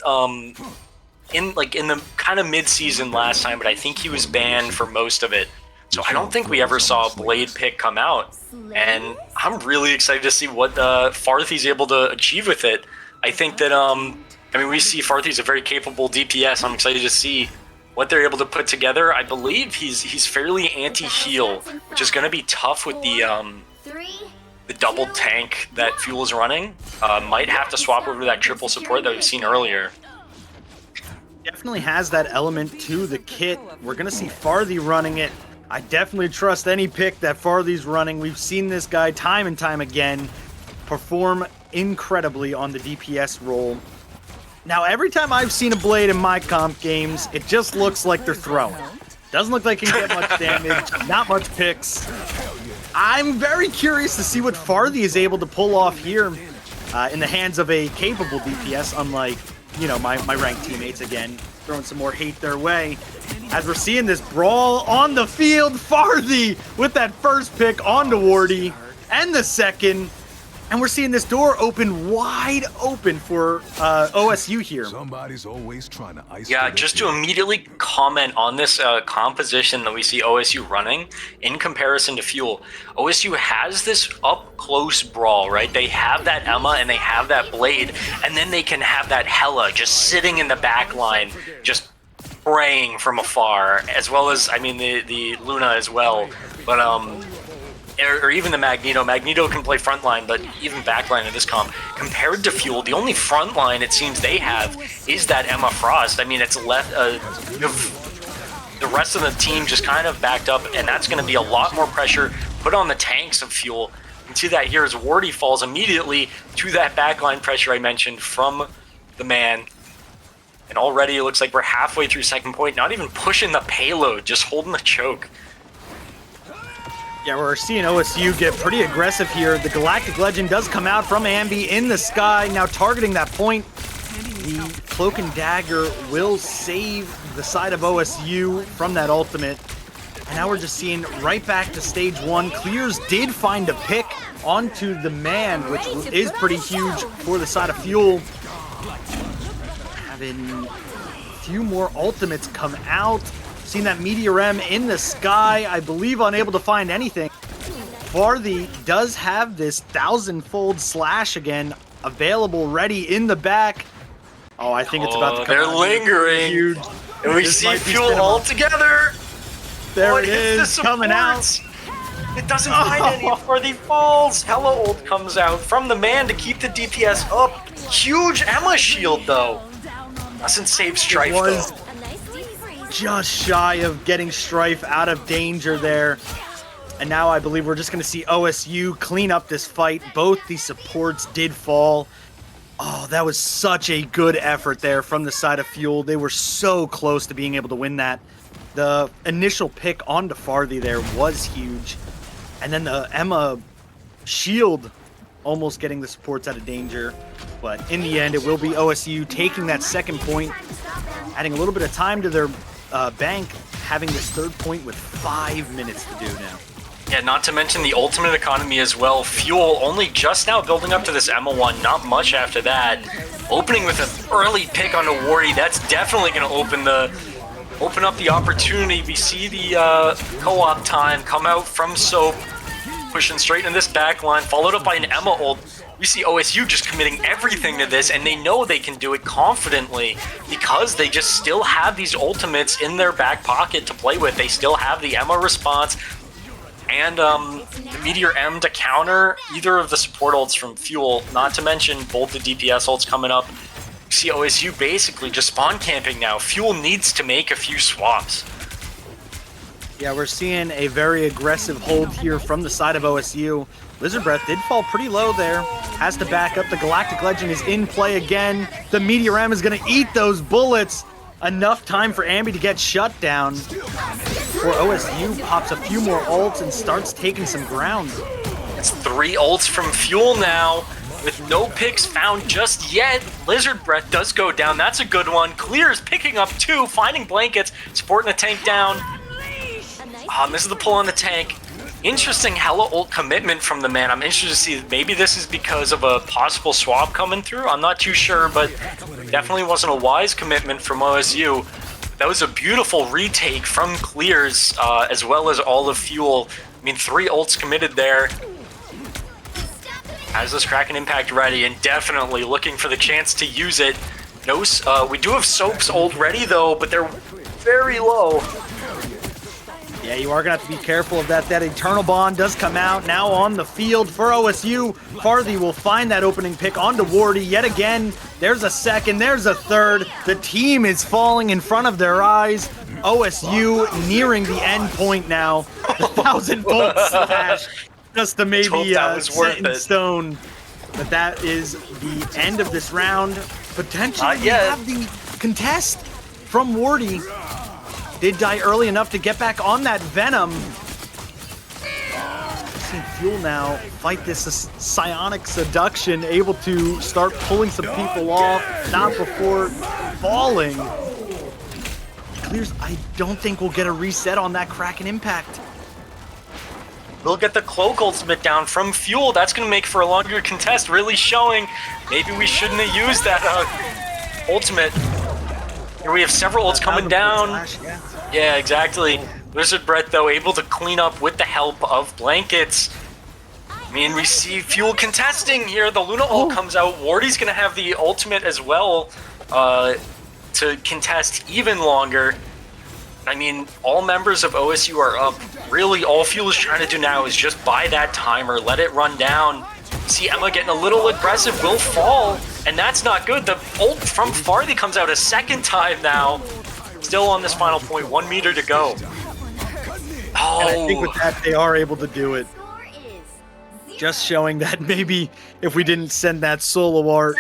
in the kind of mid-season last time, but I think he was banned for most of it. So I don't think we ever saw a Blade pick come out. And I'm really excited to see what Farthy's able to achieve with it. I think that we see Farthy's a very capable DPS. I'm excited to see what they're able to put together. I believe he's fairly anti-heal, which is going to be tough with the double tank that Fuel is running. Might have to swap over to that triple support that we've seen earlier. Definitely has that element to the kit. We're going to see Farthy running it. I definitely trust any pick that Farthy's running. We've seen this guy time and time again perform incredibly on the DPS role. Now, every time I've seen a Blade in my comp games, it just looks like they're throwing. Doesn't look like it can get much damage, not much picks. I'm very curious to see what Farthy is able to pull off here in the hands of a capable DPS, unlike, you know, my ranked teammates. Again, throwing some more hate their way. As we're seeing this brawl on the field, Farthy with that first pick onto Wardy, and the second. And we're seeing this door open wide open for OSU here. Somebody's always trying to isolate. Yeah, just to immediately comment on this composition that we see OSU running in comparison to Fuel. OSU has this up-close brawl, right? They have that Emma and they have that Blade, and then they can have that Hella just sitting in the back line, just spraying from afar, as well as, I mean, the Luna as well. But, or even the Magneto. Magneto can play frontline, but even backline in this comp. Compared to Fuel, the only frontline it seems they have is that Emma Frost. I mean, it's left the rest of the team just kind of backed up, and that's going to be a lot more pressure put on the tanks of Fuel. You can see that here as Wardy falls immediately to that backline pressure I mentioned from the man. And already it looks like we're halfway through second point, not even pushing the payload, just holding the choke. Yeah, we're seeing OSU get pretty aggressive here. The Galactic Legend does come out from Ambi in the sky, now targeting that point. The Cloak and Dagger will save the side of OSU from that ultimate. And now we're just seeing right back to stage one. Clears did find a pick onto the man, which is pretty huge for the side of Fuel. Having a few more ultimates come out. Seen that Meteor M in the sky, I believe unable to find anything. Farthy does have this 1,000-fold slash again, available ready in the back. Oh, I think it's about to come they're out. lingering. Huge. And we see Fuel all together. There it is, coming out. It doesn't find any before the falls. Hella ult comes out from the man to keep the DPS up. Huge Emma shield, though. Doesn't save Strife, though. Just shy of getting Strife out of danger there. And now I believe we're just going to see OSU clean up this fight. Both the supports did fall. Oh, that was such a good effort there from the side of Fuel. They were so close to being able to win that. The initial pick onto Farthy there was huge. And then the Emma shield almost getting the supports out of danger. But in the end, it will be OSU taking that second point, adding a little bit of time to their bank, having this third point with 5 minutes to do now. Yeah, not to mention the ultimate economy as well. Fuel only just now building up to this Emma one, not much after that. Opening with an early pick on a Wardy, that's definitely going to open up the opportunity. We see the co-op time come out from Soap, pushing straight into this back line, followed up by an Emma ult. We see OSU just committing everything to this, and they know they can do it confidently because they just still have these ultimates in their back pocket to play with. They still have the Emma response and the Meteor M to counter either of the support ults from Fuel, not to mention both the DPS ults coming up. You see OSU basically just spawn camping now. Fuel needs to make a few swaps. Yeah, we're seeing a very aggressive hold here from the side of OSU. Lizard Breath did fall pretty low there. Has to back up. The Galactic Legend is in play again. The Meteor M is going to eat those bullets. Enough time for Ambi to get shut down. Before OSU pops a few more ults and starts taking some ground. It's 3 ults from Fuel now, with no picks found just yet. Lizard Breath does go down. That's a good one. Clears picking up 2, finding blankets, supporting the tank down. This is the pull on the tank. Interesting Hella ult commitment from the man. I'm interested to see, maybe this is because of a possible swap coming through. I'm not too sure, but definitely wasn't a wise commitment from OSU. That was a beautiful retake from Clears, as well as all of Fuel. I mean, 3 ults committed there. Has this Kraken Impact ready, and definitely looking for the chance to use it. No, we do have Soap's ult ready though, but they're very low. Yeah, you are going to have to be careful of that. That Eternal Bond does come out now on the field for OSU. Farthy will find that opening pick onto Wardy yet again. There's a second, there's a third. The team is falling in front of their eyes. OSU nearing the end point now. The 1,000-volt slash just to maybe set in stone. But that is the end of this round. Potentially we have the contest from Wardy. Did die early enough to get back on that Venom. seen Fuel now fight this psionic seduction, able to start pulling some people off, not before falling. Clears, I don't think we'll get a reset on that Kraken impact. We'll get the Cloak ultimate down from Fuel. That's going to make for a longer contest, really showing maybe we shouldn't have used that ultimate. Here we have several ults coming down. Yeah, exactly. Wizard Breath, though, able to clean up with the help of Blankets. I mean, we see Fuel contesting here. The Luna ult comes out. Wardy's going to have the ultimate as well to contest even longer. I mean, all members of OSU are up. Really, all Fuel is trying to do now is just buy that timer, let it run down. See Emma getting a little aggressive, will fall, and that's not good. The ult from Farthy comes out a second time now. Still on this final point, 1 meter to go. Oh. And I think with that, they are able to do it. Just showing that maybe if we didn't send that solo ult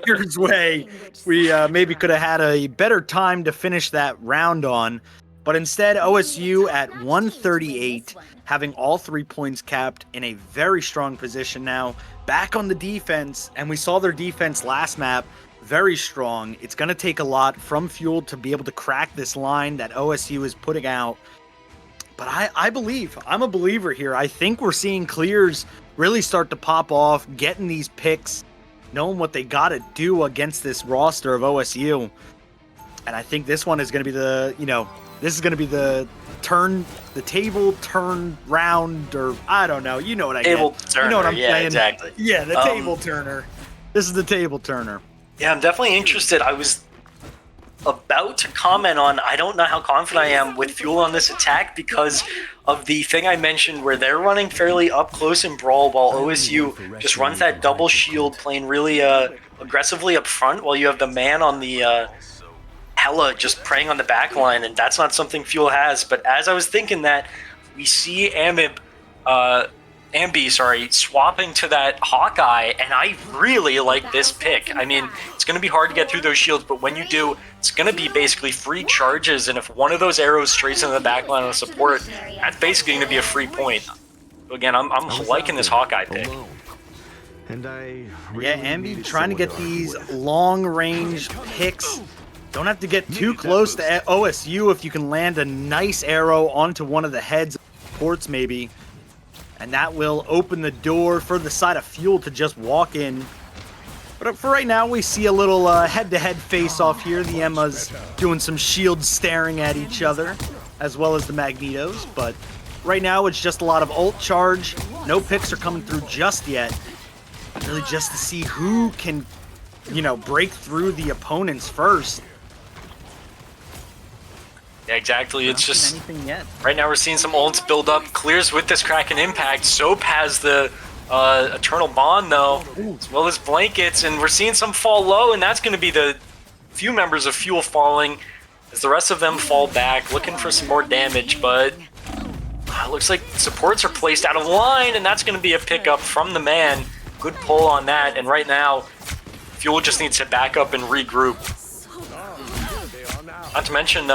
Fear's way, we maybe could have had a better time to finish that round on. But instead, OSU at 138, having all 3 points capped in a very strong position now, back on the defense, and we saw their defense last map, very strong. It's going to take a lot from Fuel to be able to crack this line that OSU is putting out. But I believe, I'm a believer here. I think we're seeing clears really start to pop off, getting these picks, knowing what they got to do against this roster of OSU. And I think this one is going to be the, this is going to be the table turn round, or I don't know. You know what I table get. Turner, you know what I'm saying? Exactly. Yeah, the table turner. This is the table turner. Yeah, I'm definitely interested. I was about to comment on, I don't know how confident I am with Fuel on this attack because of the thing I mentioned where they're running fairly up close in Brawl while OSU just runs that double shield, playing really aggressively up front while you have the man on the Hella just preying on the back line, and that's not something Fuel has. But as I was thinking that, we see Ambi, swapping to that Hawkeye, and I really like this pick. I mean, it's going to be hard to get through those shields, but when you do, it's going to be basically free charges, and if one of those arrows strays into the back line of support, that's basically going to be a free point. Again, I'm liking this Hawkeye pick. Yeah, Ambi trying to get these long-range picks. Don't have to get too close to OSU if you can land a nice arrow onto one of the heads ports maybe. And that will open the door for the side of Fuel to just walk in. But for right now, we see a little head-to-head face-off here. The Emmas doing some shield staring at each other, as well as the Magnetos. But right now, it's just a lot of ult charge. No picks are coming through just yet. Really just to see who can, break through the opponents first. Yeah, exactly. It's just anything yet. Right now we're seeing some ults build up. Clears with this Kraken impact. Soap has the Eternal Bond though, as well as Blankets, and we're seeing some fall low, and that's going to be the few members of Fuel falling as the rest of them fall back, looking for some more damage. But it looks like supports are placed out of line, and that's going to be a pickup from the man. Good pull on that, and right now Fuel just needs to back up and regroup. Not to mention,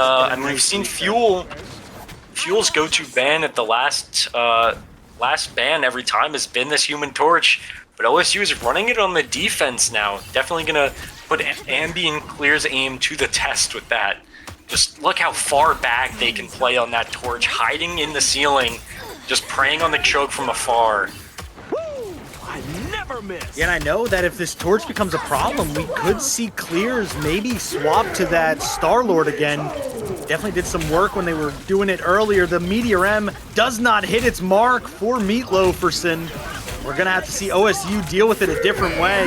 we've seen Fuel's go-to ban at the last ban every time has been this Human Torch, but OSU is running it on the defense now. Definitely gonna put Ambi and Clear's aim to the test with that. Just look how far back they can play on that torch, hiding in the ceiling, just preying on the choke from afar. Yeah, and I know that if this torch becomes a problem, we could see Clears maybe swap to that Star-Lord again. Definitely did some work when they were doing it earlier. The Meteor M does not hit its mark for Meatloaferson. We're going to have to see OSU deal with it a different way.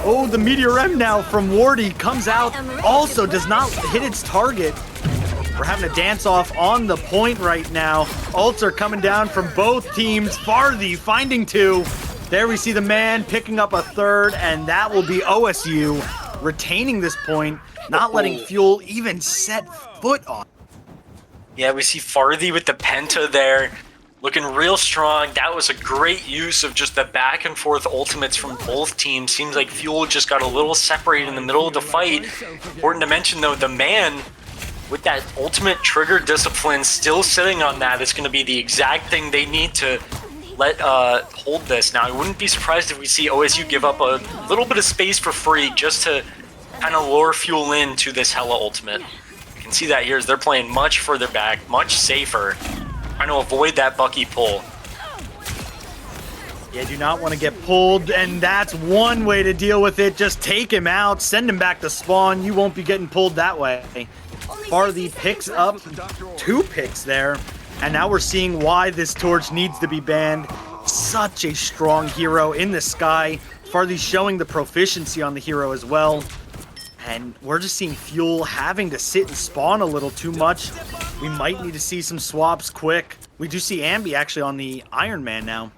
Oh, the Meteor M now from Wardy comes out, also does not hit its target. We're having a dance-off on the point right now. Ults are coming down from both teams. Farthy finding two. There we see the man picking up a third, and that will be OSU retaining this point, not letting Fuel even set foot on. Yeah, we see Farthy with the Penta there, looking real strong. That was a great use of just the back and forth ultimates from both teams. Seems like Fuel just got a little separated in the middle of the fight. Important to mention though, the man with that ultimate trigger discipline still sitting on that, it's going to be the exact thing they need to let hold this. Now, I wouldn't be surprised if we see OSU give up a little bit of space for free just to kind of lure Fuel into this Hella ultimate. You can see that here as they're playing much further back, much safer, trying to avoid that Bucky pull. Yeah, do not want to get pulled, and that's one way to deal with it. Just take him out, send him back to spawn. You won't be getting pulled that way. Farthy picks up 2 picks there, and now we're seeing why this torch needs to be banned. Such a strong hero in the sky. Farthy showing the proficiency on the hero as well. And we're just seeing Fuel having to sit and spawn a little too much. We might need to see some swaps quick. We do see Ambi actually on the Iron Man now.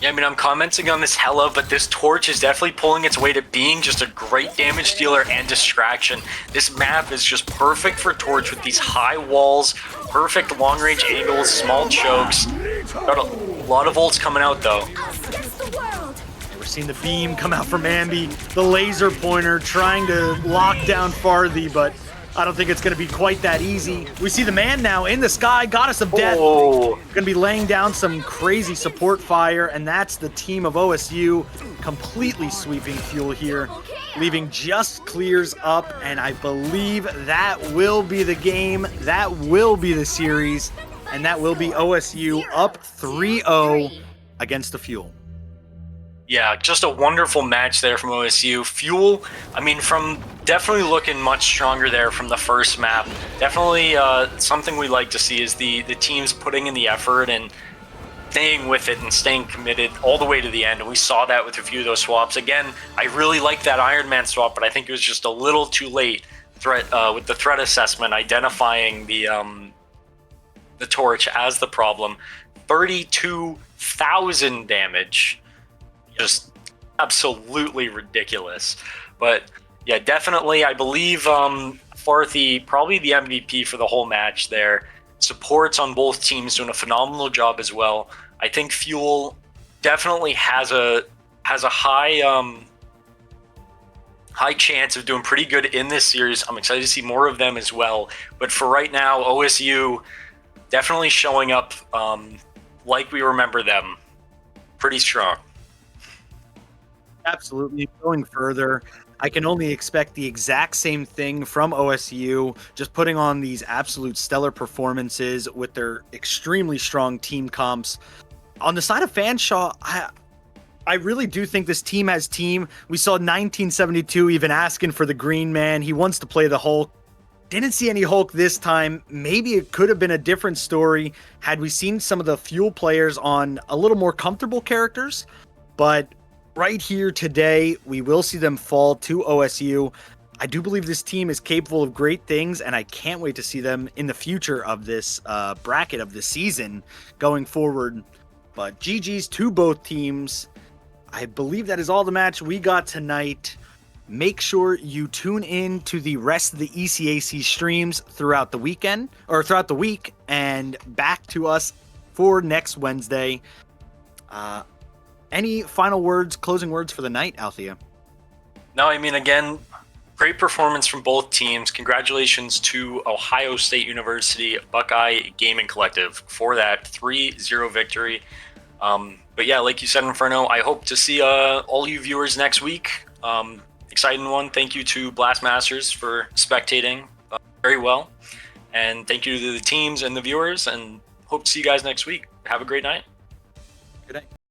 Yeah, I mean, I'm commenting on this Hella, but this torch is definitely pulling its way to being just a great damage dealer and distraction. This map is just perfect for torch with these high walls, perfect long-range angles, small chokes. Got a lot of ults coming out, though. We're seeing the beam come out from Ambi, the laser pointer trying to lock down Farthy, but I don't think it's going to be quite that easy. We see the man now in the sky, Goddess of Death. Oh. Going to be laying down some crazy support fire, and that's the team of OSU completely sweeping Fuel here, leaving just clears up, and I believe that will be the game, that will be the series, and that will be OSU up 3-0 against the Fuel. Yeah, just a wonderful match there from OSU. Fuel, I mean, from definitely looking much stronger there from the first map. Definitely something we like to see is the teams putting in the effort and staying with it and staying committed all the way to the end. And we saw that with a few of those swaps. Again, I really like that Iron Man swap, but I think it was just a little too late with the threat assessment, identifying the torch as the problem. 32,000 damage. Just absolutely ridiculous. But yeah, definitely, I believe Farthy, probably the MVP for the whole match there. Supports on both teams doing a phenomenal job as well. I think Fuel definitely has a high chance of doing pretty good in this series. I'm excited to see more of them as well. But for right now, OSU definitely showing up like we remember them. Pretty strong. Absolutely. Going further, I can only expect the exact same thing from OSU, just putting on these absolute stellar performances with their extremely strong team comps. On the side of Fanshawe, I really do think this team has team. We saw 1972 even asking for the green man. He wants to play the Hulk. Didn't see any Hulk this time. Maybe it could have been a different story had we seen some of the Fuel players on a little more comfortable characters, but right here today, we will see them fall to OSU. I do believe this team is capable of great things, and I can't wait to see them in the future of this bracket of the season going forward. But GG's to both teams. I believe that is all the match we got tonight. Make sure you tune in to the rest of the ECAC streams throughout the weekend, or throughout the week, and back to us for next Wednesday. Any final words, closing words for the night, Althea? No, I mean, again, great performance from both teams. Congratulations to Ohio State University Buckeye Gaming Collective for that 3-0 victory. But yeah, like you said, Inferno, I hope to see all you viewers next week. Exciting one. Thank you to Blastmasters for spectating very well. And thank you to the teams and the viewers, and hope to see you guys next week. Have a great night. Good night.